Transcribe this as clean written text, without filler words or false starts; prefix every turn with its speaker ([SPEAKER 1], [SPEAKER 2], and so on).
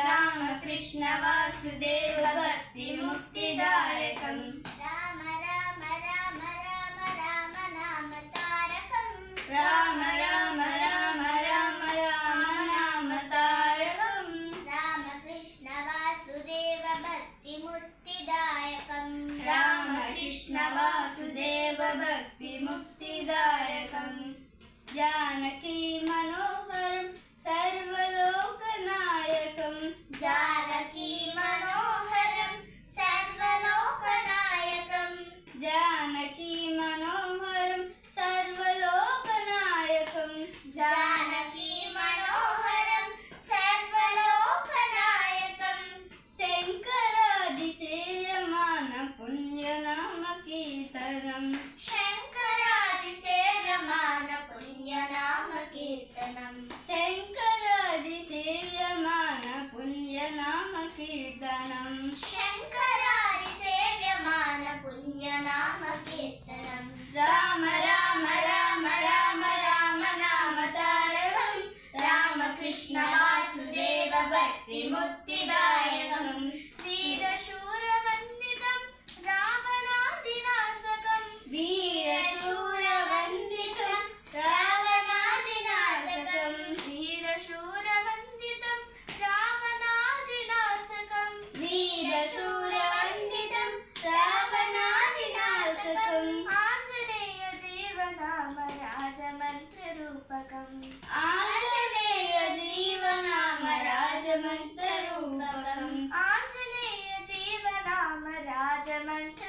[SPEAKER 1] रामकृष्ण वासुदेव भक्ति मुक्तिदायकं
[SPEAKER 2] राम राम राम राम राम नाम तारकं
[SPEAKER 1] राम राम राम राम राम नाम तारकं
[SPEAKER 2] रामकृष्ण वासुदेव भक्ति मुक्तिदायकं
[SPEAKER 1] रामकृष्ण वासुदेव भक्ति मुक्तिदायकं जानकी मनोहरं सर्वलोकनायकं
[SPEAKER 2] जानकी मनोहरं सर्वलोकनायकं
[SPEAKER 1] जानकी मनोहरं सर्वलोकनायकं
[SPEAKER 2] जानकी मनोहरं सर्वलोकनायकं
[SPEAKER 1] शङ्करादिसेव्यमान पुण्यनामकीर्तनं
[SPEAKER 2] शङ्करादिसेव्यमान पुण्यनामकीर्तनं
[SPEAKER 1] शङ्करादिसेव्यमान पुण्यनामकीर्तनं
[SPEAKER 2] शङ्करादिसेव्यमान पुण्यनामकीर्तनं
[SPEAKER 1] राम राम राम राम राम नाम तारकं रामकृष्ण वासुदेव भक्ति मुक्तिदायकं
[SPEAKER 2] वीरशूरवन्दितं रावणादिनाशकं
[SPEAKER 1] वीरशूरवन्दितं रावणादिनाशकं
[SPEAKER 2] वीरशूरवन्दितं रावणादिनाशकं
[SPEAKER 1] वीरशूरवन्दितं रावणादिनाशकम्
[SPEAKER 2] आञ्जनेय जीवनाम राजमन्त्ररूपकम्
[SPEAKER 1] आञ्जनेय जीवनाम राजमन्त्ररूपकम्
[SPEAKER 2] आञ्जनेय जीवनाम राजमन्त्र